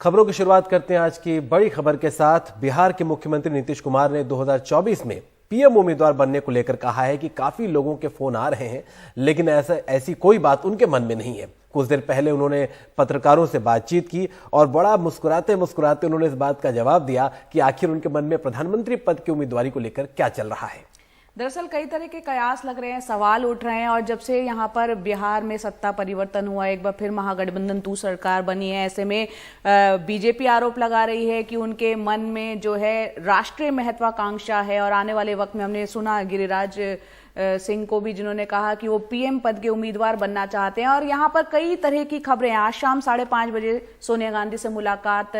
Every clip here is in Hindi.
खबरों की शुरुआत करते हैं आज की बड़ी खबर के साथ। बिहार के मुख्यमंत्री नीतीश कुमार ने 2024 में पीएम उम्मीदवार बनने को लेकर कहा है कि काफी लोगों के फोन आ रहे हैं, लेकिन ऐसी कोई बात उनके मन में नहीं है। कुछ देर पहले उन्होंने पत्रकारों से बातचीत की और बड़ा मुस्कुराते मुस्कुराते उन्होंने इस बात का जवाब दिया कि आखिर उनके मन में प्रधानमंत्री पद की उम्मीदवारी को लेकर क्या चल रहा है। दरअसल कई तरह के कयास लग रहे हैं, सवाल उठ रहे हैं और जब से यहाँ पर बिहार में सत्ता परिवर्तन हुआ, एक बार फिर महागठबंधन 2 सरकार बनी है, ऐसे में बीजेपी आरोप लगा रही है कि उनके मन में जो है राष्ट्रीय महत्वाकांक्षा है। और आने वाले वक्त में हमने सुना गिरिराज सिंह को भी, जिन्होंने कहा कि वो पीएम पद के उम्मीदवार बनना चाहते हैं। और यहाँ पर कई तरह की खबरें, आज शाम 5:30 बजे सोनिया गांधी से मुलाकात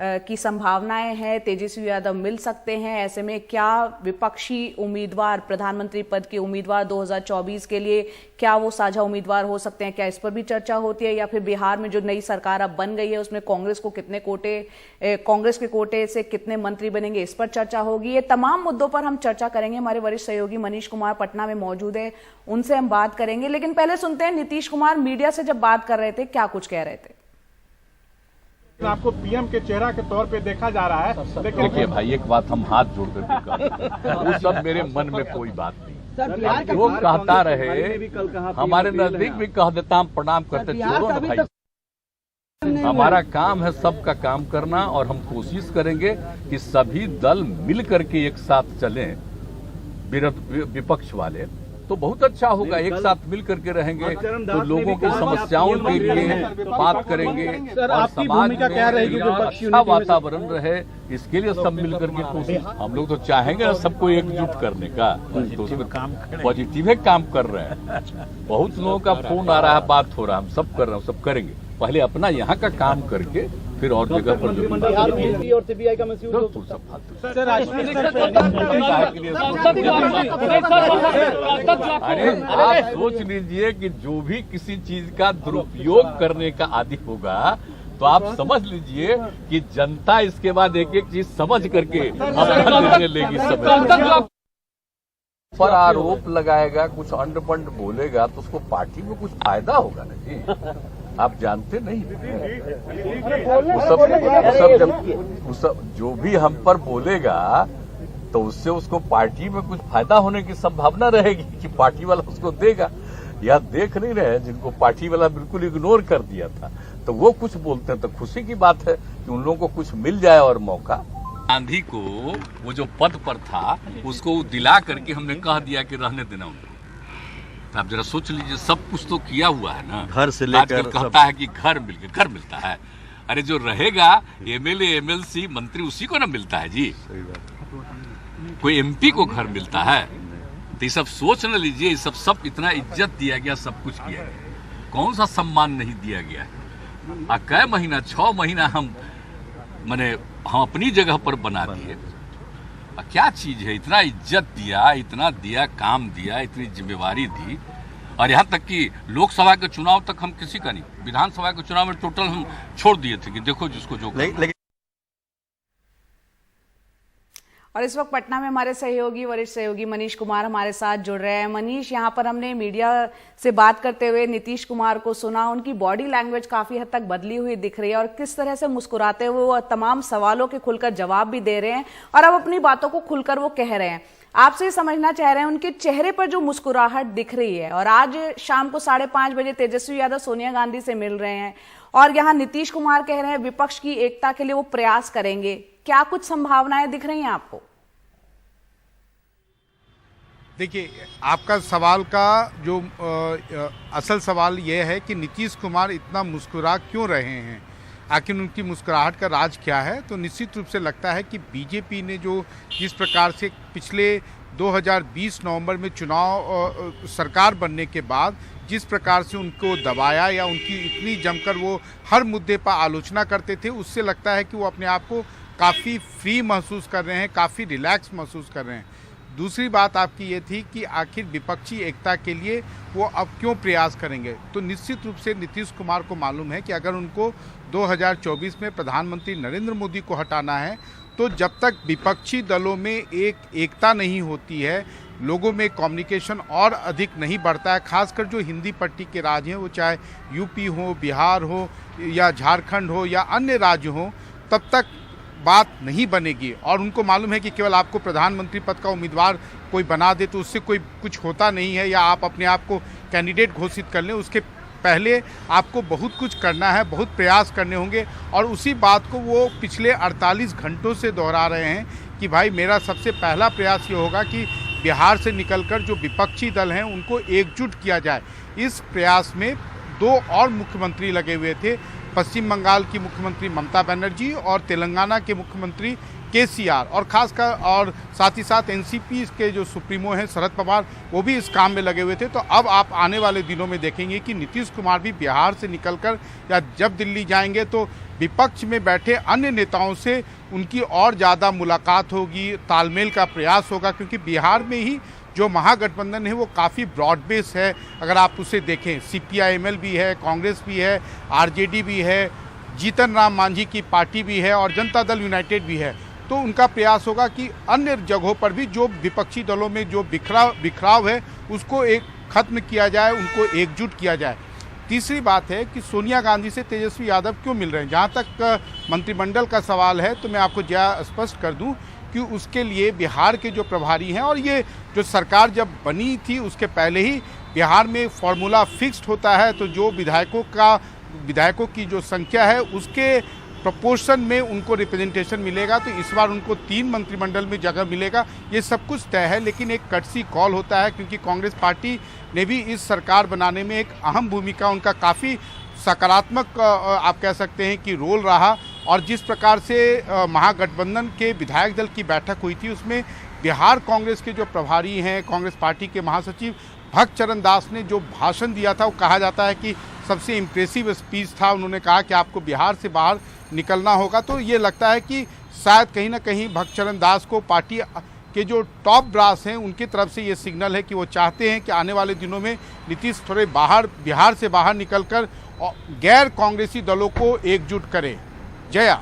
की संभावनाएं हैं, तेजस्वी यादव मिल सकते हैं। ऐसे में क्या विपक्षी उम्मीदवार, प्रधानमंत्री पद के उम्मीदवार 2024 के लिए क्या वो साझा उम्मीदवार हो सकते हैं, क्या इस पर भी चर्चा होती है? या फिर बिहार में जो नई सरकार अब बन गई है उसमें कांग्रेस को कितने कोटे, कांग्रेस के कोटे से कितने मंत्री बनेंगे, इस पर चर्चा होगी। ये तमाम मुद्दों पर हम चर्चा करेंगे। हमारे वरिष्ठ सहयोगी मनीष कुमार पटना में मौजूद है, उनसे हम बात करेंगे। लेकिन पहले सुनते हैं नीतीश कुमार मीडिया से जब बात कर रहे थे क्या कुछ कह रहे थे। आपको पीएम के चेहरा के तौर पे देखा जा रहा है, लेकिन देखिए भाई, एक बात हम हाथ जोड़कर भी कहते, वो सब मेरे मन में कोई बात नहीं। जो कहता रहे, हमारे नजदीक भी कह देता, हम प्रणाम करते, छोड़ो ना भाई। हमारा काम है सबका काम करना और हम कोशिश करेंगे कि सभी दल मिल करके एक साथ चलें। विपक्ष वाले तो बहुत अच्छा होगा, एक साथ मिल करके रहेंगे तो लोगों की समस्याओं के लिए बात करेंगे और समाज में अच्छा वातावरण रहे, इसके लिए सब मिल करके कोशिश। हम लोग तो चाहेंगे ना सबको एकजुट करने का, तो उसमें काम पॉजिटिव काम कर रहे हैं। बहुत लोगों का फोन आ रहा है, बात हो रहा है, हम सब कर रहे हैं, सब करेंगे। पहले अपना यहाँ का काम करके फिर और जगह पर और सीबीआई का अरे आप सोच लीजिए कि जो भी किसी चीज का दुरुपयोग करने का आदी होगा तो आप समझ लीजिए कि जनता इसके बाद एक एक चीज समझ करके अपना निर्णय लेगी। समझ पर आरोप लगाएगा, कुछ अंड पंड बोलेगा तो उसको पार्टी में कुछ फायदा होगा ना जी, आप जानते नहीं। वो सब जो भी हम पर बोलेगा तो उससे उसको पार्टी में कुछ फायदा होने की संभावना रहेगी कि पार्टी वाला उसको देगा। या देख नहीं रहे जिनको पार्टी वाला बिल्कुल इग्नोर कर दिया था, तो वो कुछ बोलते हैं तो खुशी की बात है कि उन लोगों को कुछ मिल जाए और मौका। गांधी को वो जो पद पर था उसको दिला करके हमने कह दिया कि रहने देना उनको। आप जरा सोच लीजिए, सब कुछ तो किया हुआ है ना, घर से लेकर। आजकल कहता है कि घर मिलता है। अरे जो रहेगा एमएलए एमएलसी मंत्री उसी को ना मिलता है जी, कोई एमपी को घर मिलता है? तो ये सब सोच न लीजिए, ये सब इतना इज्जत दिया गया, सब कुछ किया गया, कौन सा सम्मान नहीं दिया गया है। कै महीना 6 महीना हम अपनी जगह पर बना दिए। क्या चीज है, इतना इज्जत दिया, इतना दिया, काम दिया, इतनी जिम्मेवारी दी। और यहाँ तक कि लोकसभा के चुनाव तक हम किसी का नहीं, विधानसभा के चुनाव में टोटल हम छोड़ दिए थे कि देखो जिसको जो। और इस वक्त पटना में हमारे वरिष्ठ सहयोगी मनीष कुमार हमारे साथ जुड़ रहे हैं। मनीष, यहाँ पर हमने मीडिया से बात करते हुए नीतीश कुमार को सुना, उनकी बॉडी लैंग्वेज काफी हद तक बदली हुई दिख रही है और किस तरह से मुस्कुराते हुए वो तमाम सवालों के खुलकर जवाब भी दे रहे हैं और अब अपनी बातों को खुलकर वो कह रहे हैं। आपसे ये समझना चाह रहे हैं उनके चेहरे पर जो मुस्कुराहट दिख रही है। और आज शाम को 5:30 बजे तेजस्वी यादव सोनिया गांधी से मिल रहे हैं और यहाँ नीतीश कुमार कह रहे हैं विपक्ष की एकता के लिए वो प्रयास करेंगे। क्या कुछ संभावनाएं दिख रही हैं आपको? देखिए, आपका सवाल का जो असल सवाल ये है कि नीतीश कुमार इतना मुस्कुरा क्यों रहे हैं, आखिर उनकी मुस्कुराहट का राज क्या है। तो निश्चित रूप से लगता है कि बीजेपी ने जो जिस प्रकार से पिछले 2020 नवंबर में चुनाव सरकार बनने के बाद जिस प्रकार से उनको दबाया या उनकी इतनी जमकर वो हर मुद्दे पर आलोचना करते थे, उससे लगता है कि वो अपने आप को काफ़ी फ्री महसूस कर रहे हैं, काफ़ी रिलैक्स महसूस कर रहे हैं। दूसरी बात आपकी ये थी कि आखिर विपक्षी एकता के लिए वो अब क्यों प्रयास करेंगे। तो निश्चित रूप से नीतीश कुमार को मालूम है कि अगर उनको 2024 में प्रधानमंत्री नरेंद्र मोदी को हटाना है तो जब तक विपक्षी दलों में एकता नहीं होती है, लोगों में कम्युनिकेशन और अधिक नहीं बढ़ता है, खासकर जो हिंदी पट्टी के राज्य हैं, वो चाहे यूपी हो, बिहार हो या झारखंड हो या अन्य राज्य हो, तब तक बात नहीं बनेगी। और उनको मालूम है कि केवल आपको प्रधानमंत्री पद का उम्मीदवार कोई बना दे तो उससे कोई कुछ होता नहीं है, या आप अपने आप को कैंडिडेट घोषित कर लें, उसके पहले आपको बहुत कुछ करना है, बहुत प्रयास करने होंगे। और उसी बात को वो पिछले 48 घंटों से दोहरा रहे हैं कि भाई मेरा सबसे पहला प्रयास ये होगा कि बिहार से निकलकर जो विपक्षी दल हैं उनको एकजुट किया जाए। इस प्रयास में 2 और मुख्यमंत्री लगे हुए थे, पश्चिम बंगाल की मुख्यमंत्री ममता बनर्जी और तेलंगाना के मुख्यमंत्री केसीआर, और खासकर और साथ ही साथ एनसीपी के जो सुप्रीमो हैं शरद पवार, वो भी इस काम में लगे हुए थे। तो अब आप आने वाले दिनों में देखेंगे कि नीतीश कुमार भी बिहार से निकलकर या जब दिल्ली जाएंगे तो विपक्ष में बैठे अन्य नेताओं से उनकी और ज़्यादा मुलाकात होगी, तालमेल का प्रयास होगा, क्योंकि बिहार में ही जो महागठबंधन है वो काफ़ी ब्रॉड बेस है। अगर आप उसे देखें, CPI-ML भी है, कांग्रेस भी है, RJD भी है, जीतन राम मांझी की पार्टी भी है और जनता दल यूनाइटेड भी है। तो उनका प्रयास होगा कि अन्य जगहों पर भी जो विपक्षी दलों में जो बिखराव है उसको एक खत्म किया जाए, उनको एकजुट किया जाए। तीसरी बात है कि सोनिया गांधी से तेजस्वी यादव क्यों मिल रहे हैं। जहाँ तक मंत्रिमंडल का सवाल है तो मैं आपको स्पष्ट कर दूं कि उसके लिए बिहार के जो प्रभारी हैं, और ये जो सरकार जब बनी थी उसके पहले ही बिहार में फॉर्मूला फिक्स्ड होता है, तो जो विधायकों की जो संख्या है उसके प्रपोर्शन में उनको रिप्रेजेंटेशन मिलेगा। तो इस बार उनको 3 मंत्रिमंडल में जगह मिलेगा, ये सब कुछ तय है। लेकिन एक कटसी कॉल होता है, क्योंकि कांग्रेस पार्टी ने भी इस सरकार बनाने में एक अहम भूमिका, उनका काफ़ी सकारात्मक आप कह सकते हैं कि रोल रहा। और जिस प्रकार से महागठबंधन के विधायक दल की बैठक हुई थी उसमें बिहार कांग्रेस के जो प्रभारी हैं, कांग्रेस पार्टी के महासचिव भक्त चरण दास ने जो भाषण दिया था वो कहा जाता है कि सबसे इम्प्रेसिव स्पीच था। उन्होंने कहा कि आपको बिहार से बाहर निकलना होगा। तो ये लगता है कि शायद कहीं ना कहीं भक्त चरण दास को पार्टी के जो टॉप ब्रास हैं उनकी तरफ से ये सिग्नल है कि वो चाहते हैं कि आने वाले दिनों में नीतीश थोड़े बिहार से बाहर निकलकर गैर कांग्रेसी दलों को एकजुट करें। जया।